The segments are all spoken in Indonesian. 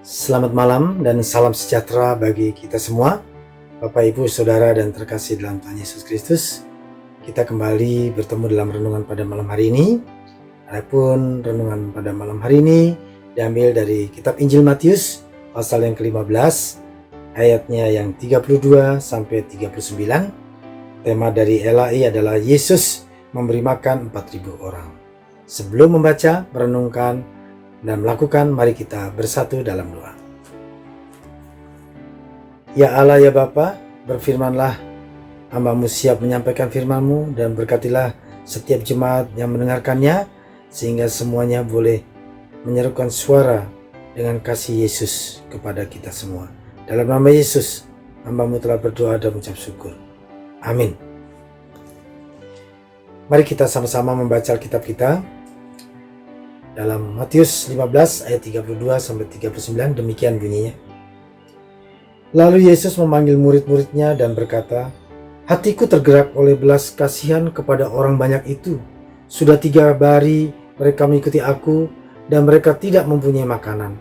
Selamat malam dan salam sejahtera bagi kita semua, Bapak, Ibu, Saudara dan terkasih dalam Tuhan Yesus Kristus. Kita kembali bertemu dalam renungan pada malam hari ini. Adapun renungan pada malam hari ini diambil dari kitab Injil Matius pasal yang ke-15, ayatnya yang 32 sampai 39. Tema dari LAI adalah Yesus memberi makan 4.000 orang. Sebelum membaca, merenungkan, dan melakukan, mari kita bersatu dalam doa. Ya Allah, ya Bapa, berfirmanlah, hamba-Mu siap menyampaikan firman-Mu, dan berkatilah setiap jemaat yang mendengarkannya, sehingga semuanya boleh menyerukan suara dengan kasih Yesus kepada kita semua. Dalam nama Yesus, hamba-Mu telah berdoa dan mengucap syukur. Amin. Mari kita sama-sama membaca Alkitab kita. Dalam Matius 15 ayat 32 sampai 39, demikian bunyinya. Lalu Yesus memanggil murid-muridnya dan berkata, "Hatiku tergerak oleh belas kasihan kepada orang banyak itu. Sudah 3 hari mereka mengikuti aku dan mereka tidak mempunyai makanan.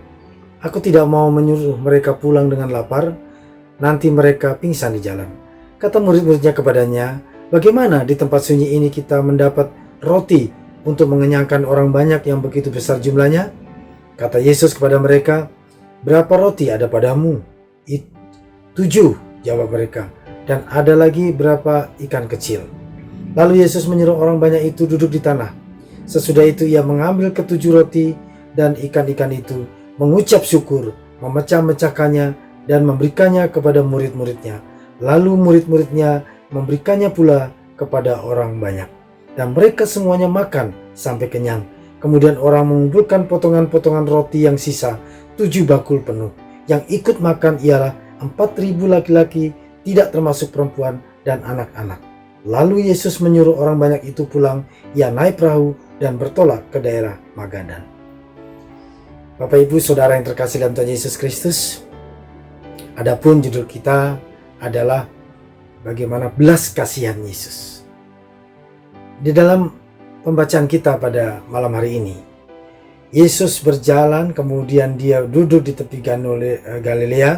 Aku tidak mau menyuruh mereka pulang dengan lapar, nanti mereka pingsan di jalan." Kata murid-muridnya kepadanya, "Bagaimana di tempat sunyi ini kita mendapat roti untuk mengenyangkan orang banyak yang begitu besar jumlahnya?" Kata Yesus kepada mereka, "Berapa roti ada padamu?" 7, jawab mereka. "Dan ada lagi berapa ikan kecil?" Lalu Yesus menyuruh orang banyak itu duduk di tanah. Sesudah itu ia mengambil ke-7 roti dan ikan-ikan itu, mengucap syukur, memecah-mecahkannya dan memberikannya kepada murid-muridnya. Lalu murid-muridnya memberikannya pula kepada orang banyak. Dan mereka semuanya makan sampai kenyang. Kemudian orang mengumpulkan potongan-potongan roti yang sisa, 7 bakul penuh. Yang ikut makan ialah 4.000 laki-laki, tidak termasuk perempuan dan anak-anak. Lalu Yesus menyuruh orang banyak itu pulang. Ia naik perahu dan bertolak ke daerah Magadan. Bapak, Ibu, Saudara yang terkasih dalam Tuhan Yesus Kristus, adapun judul kita adalah bagaimana belas kasihan Yesus. Di dalam pembacaan kita pada malam hari ini, Yesus berjalan, kemudian dia duduk di tepi Galilea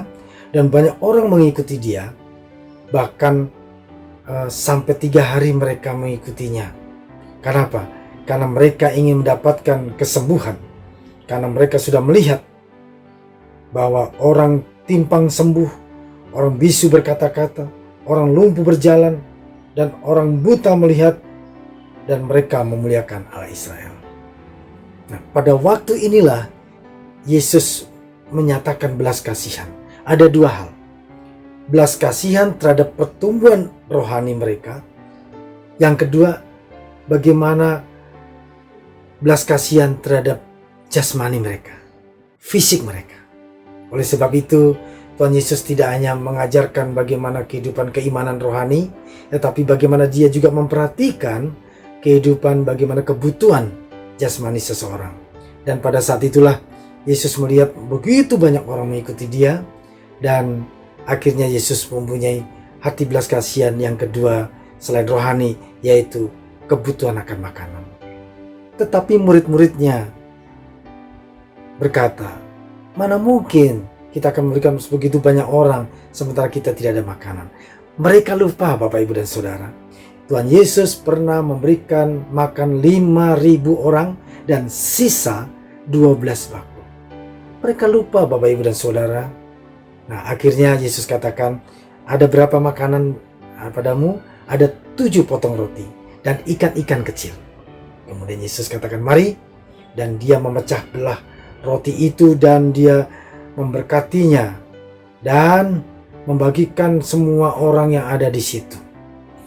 dan banyak orang mengikuti dia. Bahkan sampai 3 hari mereka mengikutinya. Kenapa? Karena mereka ingin mendapatkan kesembuhan. Karena mereka sudah melihat bahwa orang timpang sembuh, orang bisu berkata-kata, orang lumpuh berjalan, dan orang buta melihat, dan mereka memuliakan Allah Israel. Nah, pada waktu inilah Yesus menyatakan belas kasihan. Ada 2 hal. Belas kasihan terhadap pertumbuhan rohani mereka. Yang kedua, bagaimana belas kasihan terhadap jasmani mereka, fisik mereka. Oleh sebab itu, Tuhan Yesus tidak hanya mengajarkan bagaimana kehidupan keimanan rohani, tetapi bagaimana dia juga memperhatikan kehidupan, bagaimana kebutuhan jasmani seseorang. Dan pada saat itulah Yesus melihat begitu banyak orang mengikuti dia, dan akhirnya Yesus mempunyai hati belas kasihan yang kedua selain rohani, yaitu kebutuhan akan makanan. Tetapi murid-muridnya berkata, "Mana mungkin kita akan memberikan begitu banyak orang sementara kita tidak ada makanan." Mereka lupa, Bapak, Ibu, dan Saudara, Tuhan Yesus pernah memberikan makan 5.000 orang dan sisa 12 bakul. Mereka lupa, Bapak, Ibu, dan Saudara. Nah, akhirnya Yesus katakan, "Ada berapa makanan padamu?" "Ada 7 potong roti dan ikan-ikan kecil." Kemudian Yesus katakan, "Mari." Dan dia memecah belah roti itu dan dia memberkatinya dan membagikan semua orang yang ada di situ.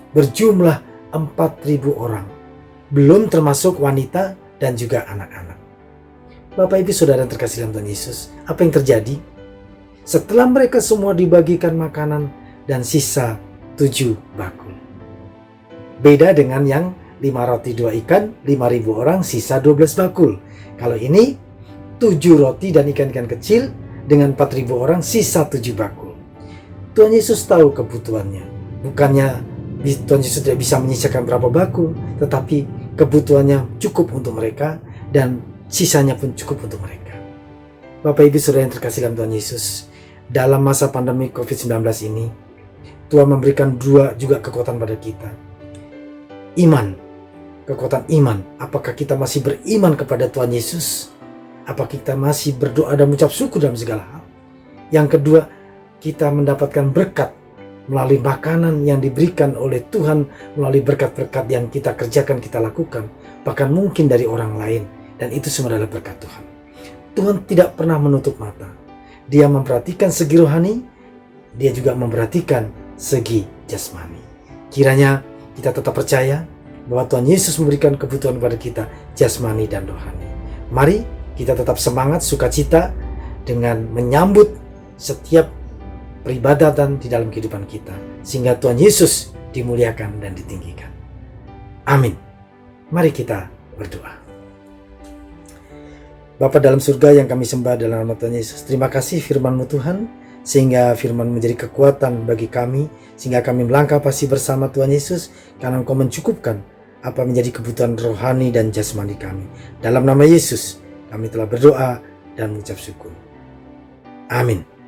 Berjumlah 4.000 orang, belum termasuk wanita dan juga anak-anak. Bapak, Ibu, Saudara yang terkasih dalam Tuhan Yesus, apa yang terjadi? Setelah mereka semua dibagikan makanan dan sisa 7 bakul. Beda dengan yang 5 roti 2 ikan, 5.000 orang sisa 12 bakul. Kalau ini 7 roti dan ikan-ikan kecil dengan 4.000 orang sisa 7 bakul. Tuhan Yesus tahu kebutuhannya. Bukannya Tuhan Yesus tidak bisa menyisakan berapa bakul, tetapi kebutuhannya cukup untuk mereka dan sisanya pun cukup untuk mereka. Bapak Ibu Saudara yang terkasih dalam Tuhan Yesus, dalam masa pandemi COVID-19 ini, Tuhan memberikan juga kekuatan pada kita. Iman, kekuatan iman. Apakah kita masih beriman kepada Tuhan Yesus? Apakah kita masih berdoa dan mengucap syukur dalam segala hal? Yang kedua, kita mendapatkan berkat melalui makanan yang diberikan oleh Tuhan, melalui berkat-berkat yang kita kerjakan, kita lakukan, bahkan mungkin dari orang lain, dan itu semua adalah berkat Tuhan. Tuhan tidak pernah menutup mata. Dia memperhatikan segi rohani, dia juga memperhatikan segi jasmani. Kiranya kita tetap percaya bahwa Tuhan Yesus memberikan kebutuhan kepada kita jasmani dan rohani. Mari kita tetap semangat, sukacita dengan menyambut setiap peribadatan di dalam kehidupan kita, sehingga Tuhan Yesus dimuliakan dan ditinggikan. Amin. Mari kita berdoa. Bapa dalam surga yang kami sembah dalam nama Tuhan Yesus, terima kasih firman-Mu Tuhan, sehingga firman menjadi kekuatan bagi kami, sehingga kami melangkah pasti bersama Tuhan Yesus, karena Engkau mencukupkan apa menjadi kebutuhan rohani dan jasmani kami. Dalam nama Yesus kami telah berdoa dan mengucap syukur. Amin.